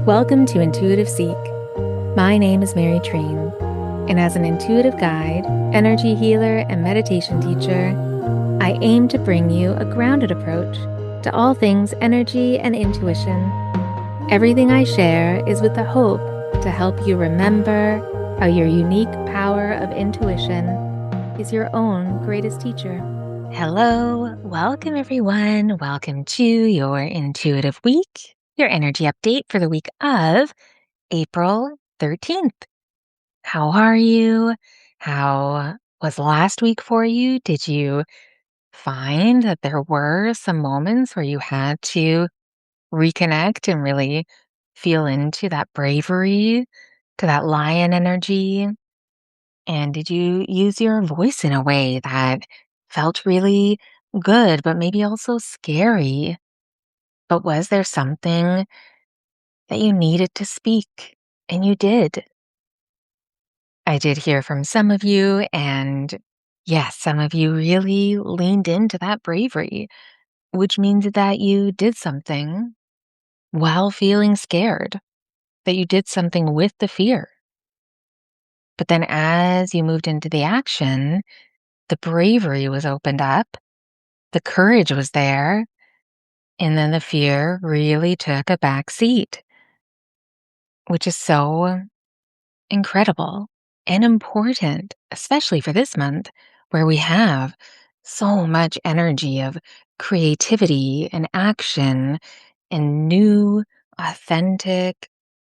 Welcome to Intuitive Seek. My name is Mary Train, and as an intuitive guide, energy healer, and meditation teacher, I aim to bring you a grounded approach to all things energy and intuition. Everything I share is with the hope to help you remember how your unique power of intuition is your own greatest teacher. Hello, welcome everyone. Welcome to your Intuitive Week, your energy update for the week of April 13th. How are you? How was last week for you? Did you find that there were some moments where you had to reconnect and really feel into that bravery, to that lion energy? And did you use your voice in a way that felt really good, but maybe also scary? But was there something that you needed to speak and you did? I did hear from some of you, and yes, some of you really leaned into that bravery, which means that you did something while feeling scared, that you did something with the fear. But then as you moved into the action, the bravery was opened up, the courage was there, and then the fear really took a back seat, which is so incredible and important, especially for this month where we have so much energy of creativity and action and new, authentic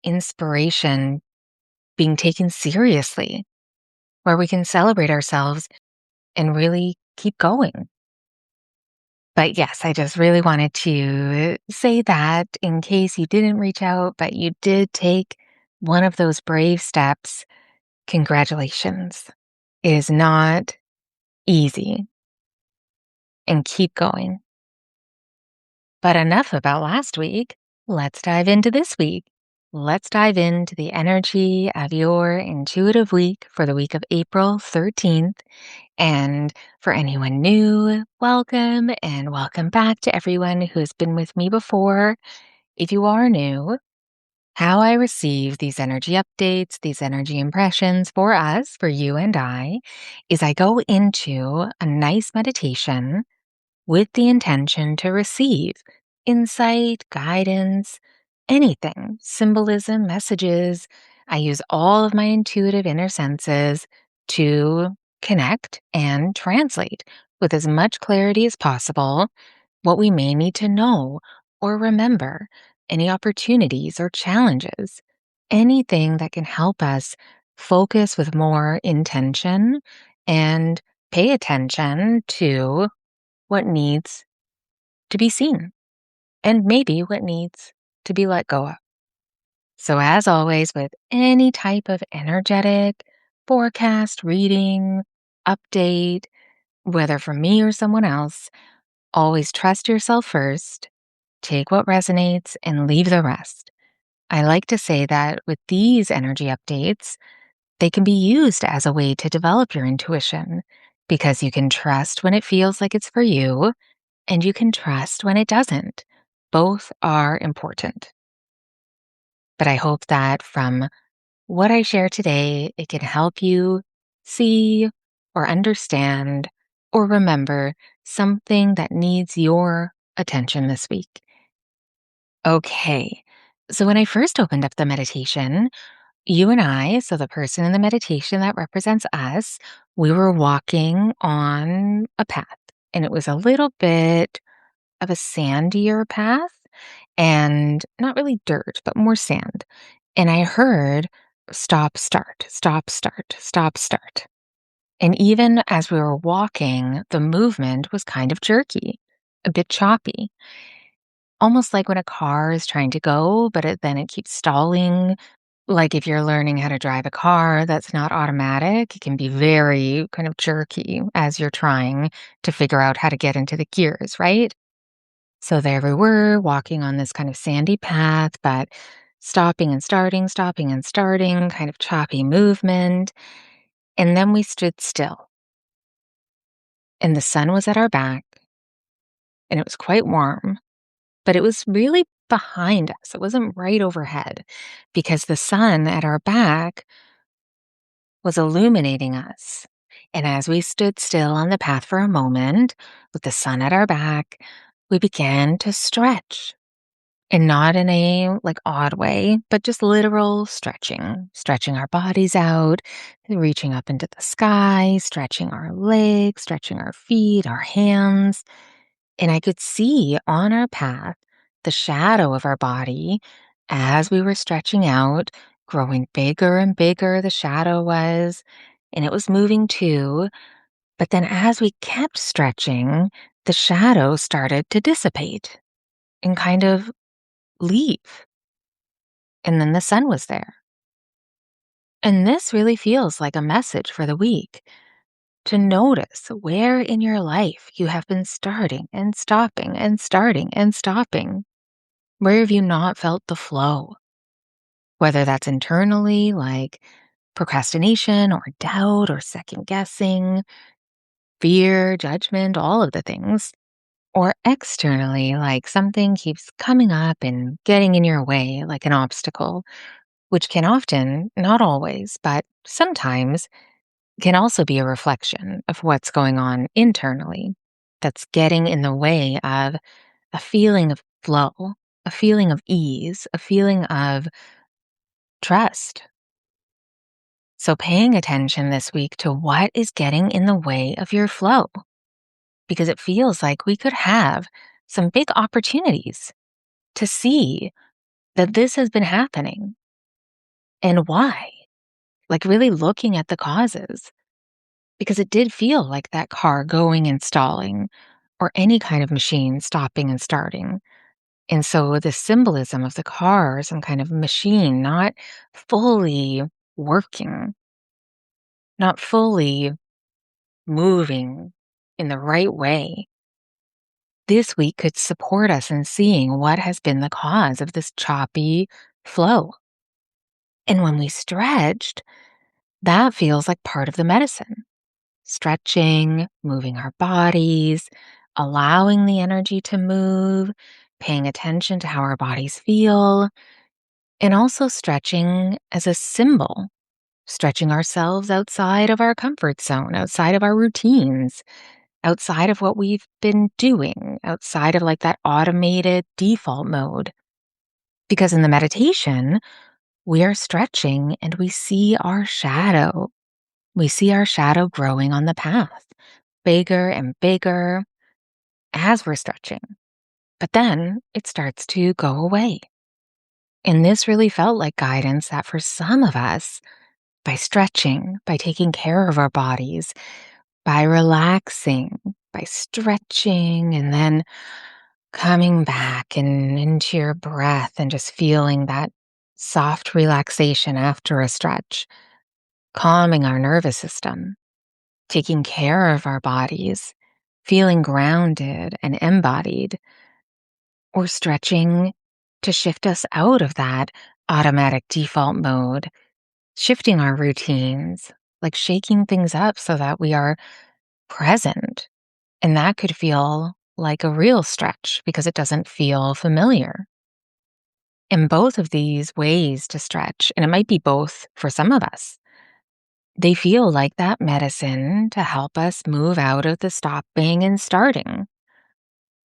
inspiration being taken seriously, where we can celebrate ourselves and really keep going. But yes, I just really wanted to say that in case you didn't reach out, but you did take one of those brave steps. Congratulations. It is not easy, and keep going. But enough about last week. Let's dive into this week. Let's dive into the energy of your intuitive week for the week of April 13th. And for anyone new, welcome and welcome back to everyone who has been with me before. If you are new, how I receive these energy updates, these energy impressions for us, for you and I, is I go into a nice meditation with the intention to receive insight, guidance, anything, symbolism, messages. I use all of my intuitive inner senses to connect and translate with as much clarity as possible what we may need to know or remember, any opportunities or challenges, anything that can help us focus with more intention and pay attention to what needs to be seen and maybe what needs to be let go of. So, as always, with any type of energetic forecast, reading, update, whether from me or someone else, always trust yourself first, take what resonates, and leave the rest. I like to say that with these energy updates, they can be used as a way to develop your intuition because you can trust when it feels like it's for you and you can trust when it doesn't. Both are important. But I hope that from what I share today, it can help you see or understand or remember something that needs your attention this week. Okay, so when I first opened up the meditation, you and I, so the person in the meditation that represents us, we were walking on a path, and it was a little bit of a sandier path and not really dirt, but more sand. And I heard stop, start, stop, start, stop, start. And even as we were walking, the movement was kind of jerky, a bit choppy, almost like when a car is trying to go, but then it keeps stalling. Like if you're learning how to drive a car that's not automatic, it can be very kind of jerky as you're trying to figure out how to get into the gears, right? So there we were walking on this kind of sandy path, but stopping and starting, kind of choppy movement. And then we stood still, and the sun was at our back, and it was quite warm, but it was really behind us. It wasn't right overhead because the sun at our back was illuminating us. And as we stood still on the path for a moment, with the sun at our back, we began to stretch. And not in a odd way, but just literal stretching, stretching our bodies out, reaching up into the sky, stretching our legs, stretching our feet, our hands. And I could see on our path the shadow of our body as we were stretching out, growing bigger and bigger, the shadow was, and it was moving too. But then as we kept stretching, the shadow started to dissipate and kind of leave. And then the sun was there. And this really feels like a message for the week to notice where in your life you have been starting and stopping and starting and stopping. Where have you not felt the flow? Whether that's internally, like procrastination or doubt or second guessing, fear, judgment, all of the things, or externally, like something keeps coming up and getting in your way, like an obstacle, which can often, not always, but sometimes can also be a reflection of what's going on internally that's getting in the way of a feeling of flow, a feeling of ease, a feeling of trust. So, paying attention this week to what is getting in the way of your flow, because it feels like we could have some big opportunities to see that this has been happening and why. Like, really looking at the causes, because it did feel like that car going and stalling, or any kind of machine stopping and starting. And so the symbolism of the car, some kind of machine not fully working, not fully moving in the right way, this week could support us in seeing what has been the cause of this choppy flow. And when we stretched, that feels like part of the medicine. Stretching, moving our bodies, allowing the energy to move, paying attention to how our bodies feel, and also stretching as a symbol, stretching ourselves outside of our comfort zone, outside of our routines, outside of what we've been doing, outside of that automated default mode. Because in the meditation, we are stretching and we see our shadow. We see our shadow growing on the path, bigger and bigger as we're stretching. But then it starts to go away. And this really felt like guidance that for some of us, by stretching, by taking care of our bodies, by relaxing, by stretching, and then coming back and into your breath and just feeling that soft relaxation after a stretch, calming our nervous system, taking care of our bodies, feeling grounded and embodied, or stretching to shift us out of that automatic default mode, shifting our routines, like shaking things up so that we are present. And that could feel like a real stretch because it doesn't feel familiar. And both of these ways to stretch, and it might be both for some of us, they feel like that medicine to help us move out of the stopping and starting,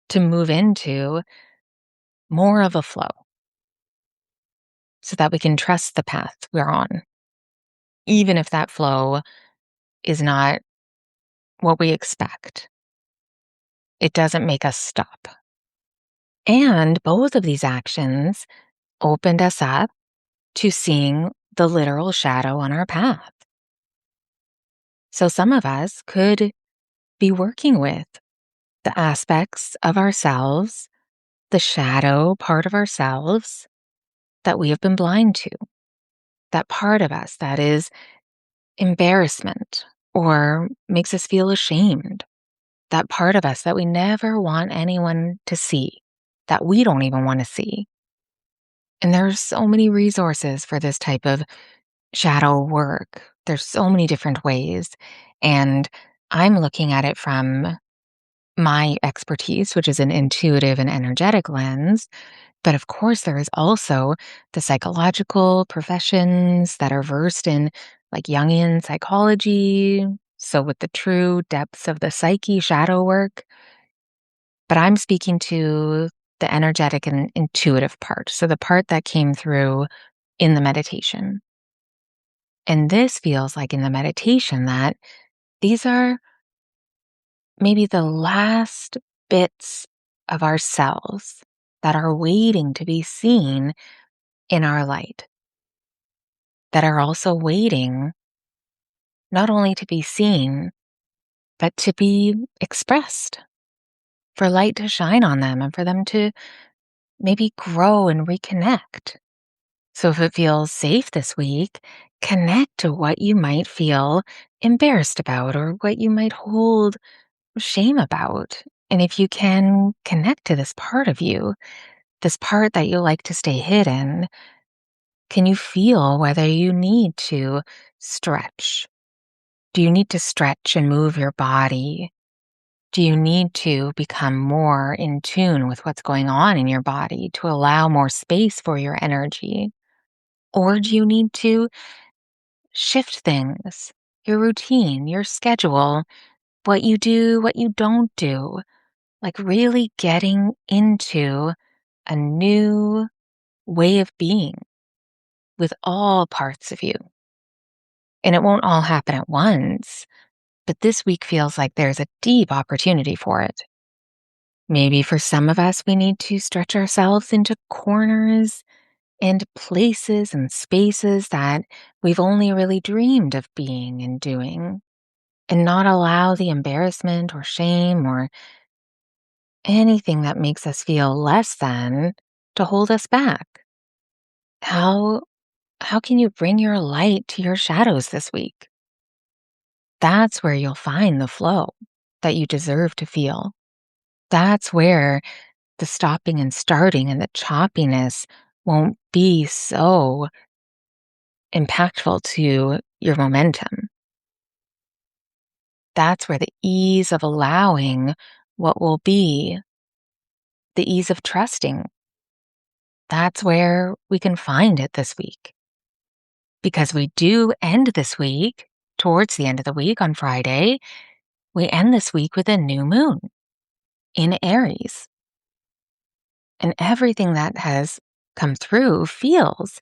to move into more of a flow so that we can trust the path we're on, even if that flow is not what we expect. It doesn't make us stop. And both of these actions opened us up to seeing the literal shadow on our path. So some of us could be working with the aspects of ourselves, the shadow part of ourselves that we have been blind to, that part of us that is embarrassment or makes us feel ashamed, that part of us that we never want anyone to see, that we don't even want to see. And there's so many resources for this type of shadow work. There's so many different ways. And I'm looking at it from my expertise, which is an intuitive and energetic lens. But of course, there is also the psychological professions that are versed in like Jungian psychology. So, with the true depths of the psyche shadow work. But I'm speaking to the energetic and intuitive part. So, the part that came through in the meditation. And this feels like in the meditation that these are maybe the last bits of ourselves that are waiting to be seen in our light, that are also waiting not only to be seen, but to be expressed, for light to shine on them and for them to maybe grow and reconnect. So if it feels safe this week, connect to what you might feel embarrassed about or what you might hold shame about. And if you can connect to this part of you, this part that you like to stay hidden, can you feel whether you need to stretch? Do you need to stretch and move your body? Do you need to become more in tune with what's going on in your body to allow more space for your energy? Or do you need to shift things, your routine, your schedule, what you do, what you don't do? Like really getting into a new way of being with all parts of you. And it won't all happen at once, but this week feels like there's a deep opportunity for it. Maybe for some of us, we need to stretch ourselves into corners and places and spaces that we've only really dreamed of being and doing, and not allow the embarrassment or shame or anything that makes us feel less than to hold us back. How how can you bring your light to your shadows this week? That's where you'll find the flow that you deserve to feel. That's where the stopping and starting and the choppiness won't be so impactful to your momentum. That's where the ease of allowing what will be, the ease of trusting, that's where we can find it this week. Because we do end this week, towards the end of the week on Friday, we end this week with a new moon in Aries. And everything that has come through feels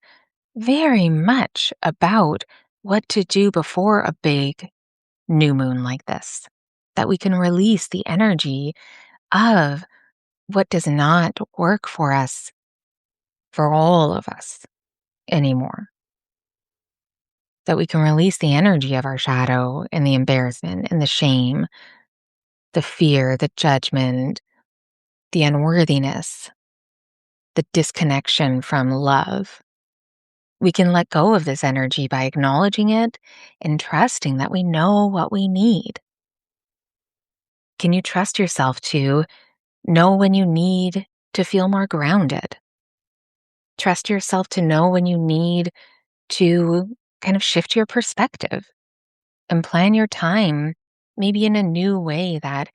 very much about what to do before a big new moon like this. That we can release the energy of what does not work for us, for all of us anymore. That we can release the energy of our shadow and the embarrassment and the shame, the fear, the judgment, the unworthiness, the disconnection from love. We can let go of this energy by acknowledging it and trusting that we know what we need. Can you trust yourself to know when you need to feel more grounded? Trust yourself to know when you need to kind of shift your perspective and plan your time maybe in a new way that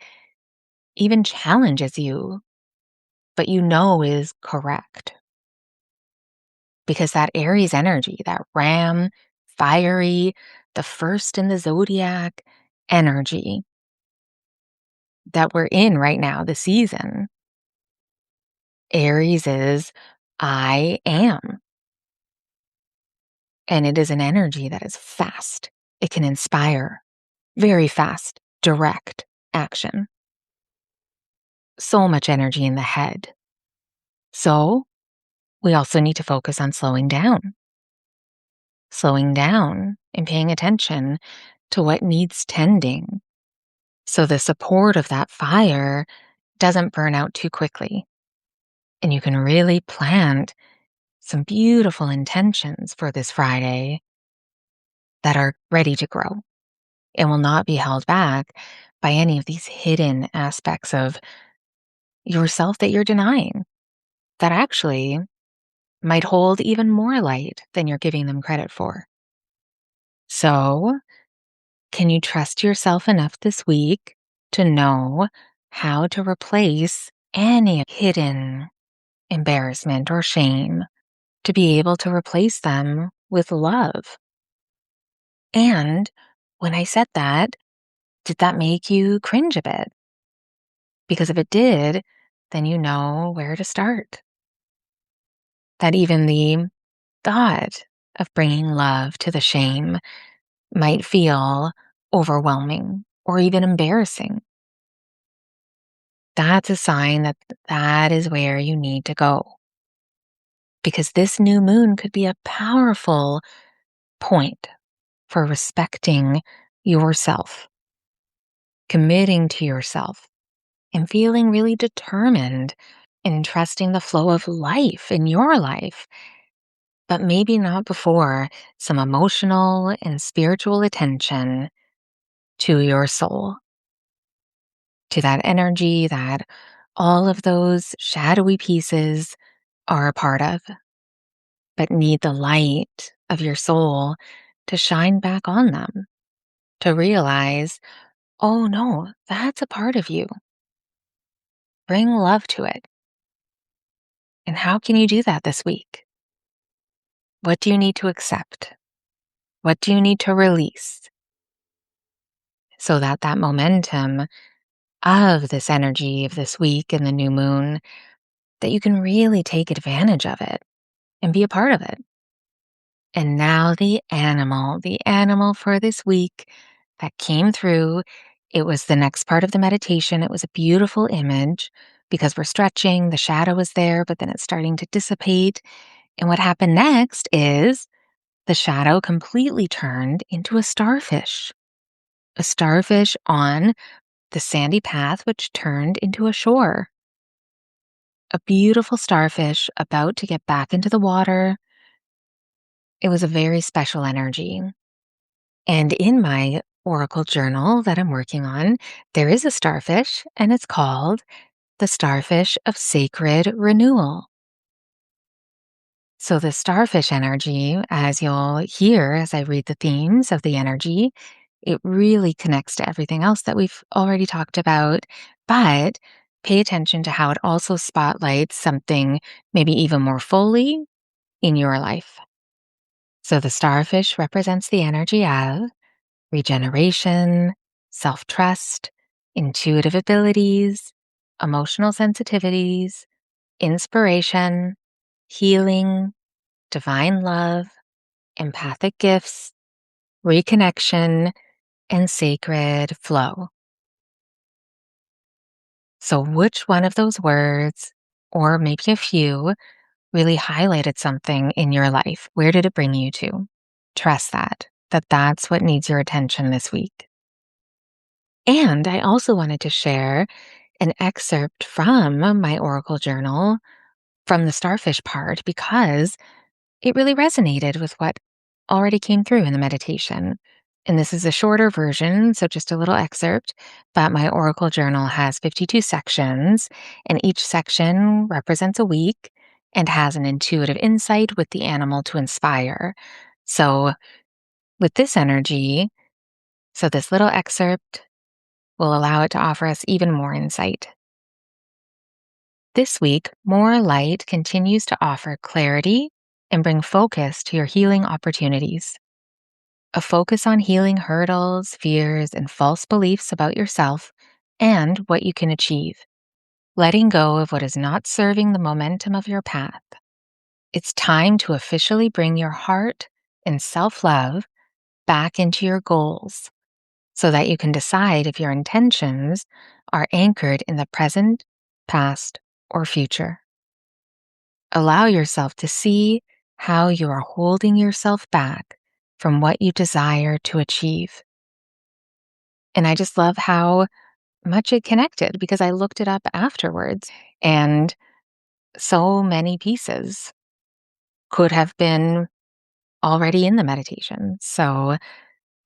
even challenges you, but you know is correct. Because that Aries energy, that ram, fiery, the first in the zodiac energy that we're in right now, the season, Aries is I am. And it is an energy that is fast. It can inspire very fast, direct action. So much energy in the head. So we also need to focus on slowing down and paying attention to what needs tending. So the support of that fire doesn't burn out too quickly. And you can really plant some beautiful intentions for this Friday that are ready to grow and will not be held back by any of these hidden aspects of yourself that you're denying that actually might hold even more light than you're giving them credit for. So, can you trust yourself enough this week to know how to replace any hidden embarrassment, or shame to be able to replace them with love. And when I said that, did that make you cringe a bit? Because if it did, then you know where to start. That even the thought of bringing love to the shame might feel overwhelming or even embarrassing. That's a sign that that is where you need to go. Because this new moon could be a powerful point for respecting yourself, committing to yourself, and feeling really determined in trusting the flow of life in your life, but maybe not before some emotional and spiritual attention to your soul, to that energy that all of those shadowy pieces are a part of, but need the light of your soul to shine back on them, to realize, oh no, that's a part of you. Bring love to it. And how can you do that this week? What do you need to accept? What do you need to release so that that momentum of this energy of this week and the new moon, that you can really take advantage of it and be a part of it? And now the animal for this week that came through, it was the next part of the meditation. It was a beautiful image because we're stretching, the shadow was there, but then it's starting to dissipate. And what happened next is the shadow completely turned into a starfish on the sandy path, which turned into a shore. A beautiful starfish about to get back into the water. It was a very special energy. And in my oracle journal that I'm working on, there is a starfish, and it's called the starfish of sacred renewal. So, the starfish energy, as you'll hear as I read the themes of the energy, it really connects to everything else that we've already talked about. But pay attention to how it also spotlights something maybe even more fully in your life. So, the starfish represents the energy of regeneration, self trust, intuitive abilities, emotional sensitivities, inspiration, healing, divine love, empathic gifts, reconnection, and sacred flow. So, which one of those words, or maybe a few, really highlighted something in your life? Where did it bring you to? Trust that that's what needs your attention this week. And I also wanted to share an excerpt from my oracle journal from the starfish part because it really resonated with what already came through in the meditation. And this is a shorter version, so just a little excerpt, but my oracle journal has 52 sections, and each section represents a week and has an intuitive insight with the animal to inspire. So, with this energy, so this little excerpt will allow it to offer us even more insight. This week, more light continues to offer clarity and bring focus to your healing opportunities. A focus on healing hurdles, fears, and false beliefs about yourself and what you can achieve. Letting go of what is not serving the momentum of your path. It's time to officially bring your heart and self love back into your goals so that you can decide if your intentions are anchored in the present, past, or future. Allow yourself to see how you are holding yourself back from what you desire to achieve. And I just love how much it connected because I looked it up afterwards, and so many pieces could have been already in the meditation. So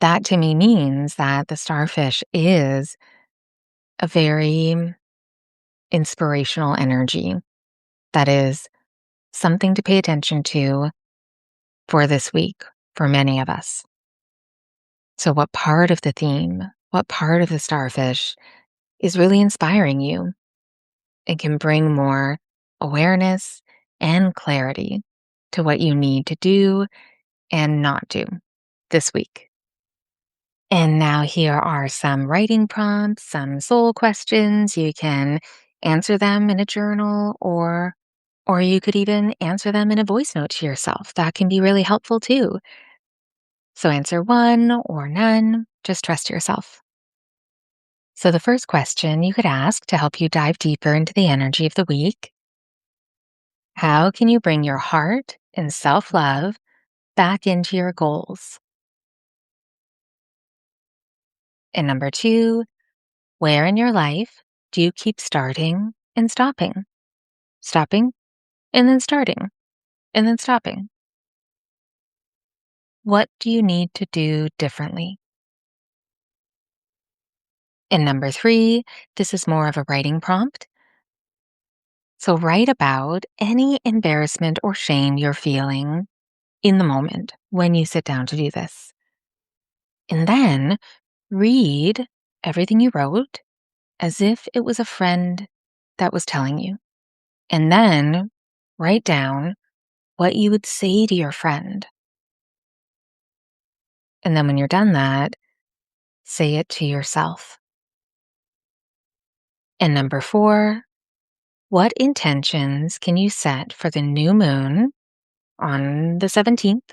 that to me means that the starfish is a very inspirational energy that is something to pay attention to for this week for many of us. So, what part of the theme, what part of the starfish is really inspiring you? It can bring more awareness, and clarity to what you need to do and not do this week. And now here are some writing prompts, some soul questions. You can answer them in a journal or you could even answer them in a voice note to yourself. That can be really helpful too. So answer one or none, just trust yourself. So the first question you could ask to help you dive deeper into the energy of the week: how can you bring your heart and self-love back into your goals? And number two, where in your life do you keep starting and stopping? Stopping and then starting and then stopping. What do you need to do differently? And number three, this is more of a writing prompt. So write about any embarrassment or shame you're feeling in the moment when you sit down to do this. And then read everything you wrote as if it was a friend that was telling you. And then write down what you would say to your friend. And then when you're done that, say it to yourself. And number four, what intentions can you set for the new moon on the 17th?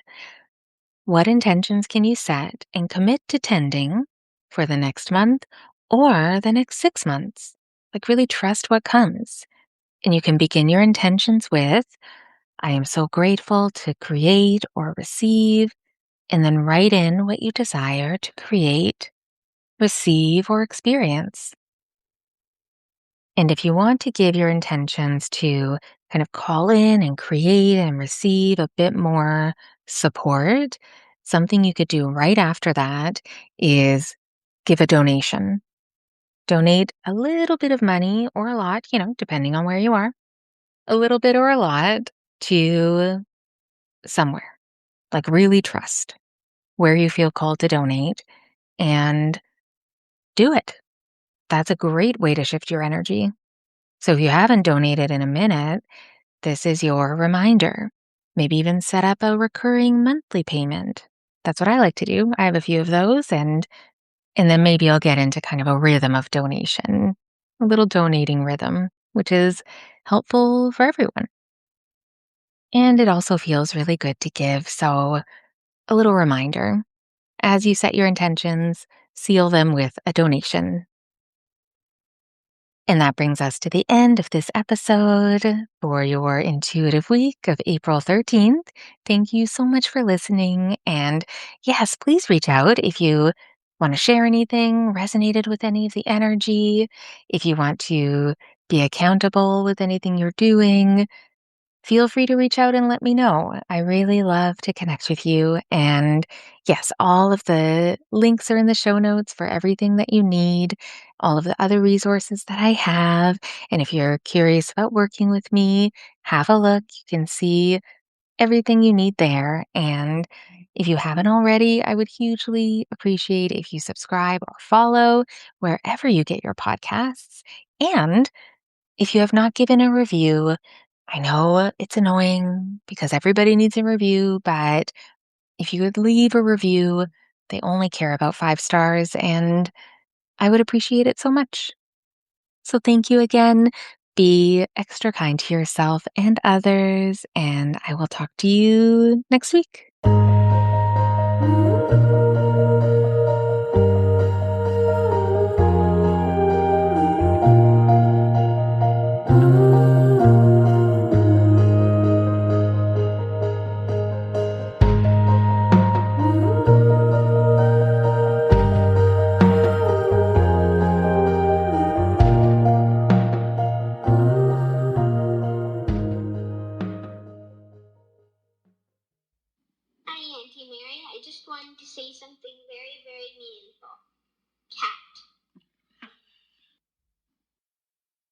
What intentions can you set and commit to tending for the next month or the next 6 months? Like, really trust what comes. And you can begin your intentions with, I am so grateful to create or receive, and then write in what you desire to create, receive, or experience. And if you want to give your intentions to kind of call in and create and receive a bit more support, something you could do right after that is give a donation. Donate a little bit of money or a lot, depending on where you are, a little bit or a lot to somewhere. Like, really trust where you feel called to donate and do it. That's a great way to shift your energy. So if you haven't donated in a minute, this is your reminder. Maybe even set up a recurring monthly payment. That's what I like to do. I have a few of those, and then maybe I'll get into kind of a rhythm of donation, a little donating rhythm, which is helpful for everyone. And it also feels really good to give. So a little reminder: as you set your intentions, seal them with a donation. And that brings us to the end of this episode for your intuitive week of April 13th. Thank you so much for listening. And yes, please reach out if you want to share anything, resonated with any of the energy, if you want to be accountable with anything you're doing. Feel free to reach out and let me know. I really love to connect with you. And yes, all of the links are in the show notes for everything that you need, all of the other resources that I have. And if you're curious about working with me, have a look. You can see everything you need there. And if you haven't already, I would hugely appreciate if you subscribe or follow wherever you get your podcasts. And if you have not given a review, I know it's annoying because everybody needs a review, but if you would leave a review, they only care about 5 stars, and I would appreciate it so much. So thank you again. Be extra kind to yourself and others, and I will talk to you next week. Hi, Auntie Mary. I just wanted to say something very, very meaningful. Cat.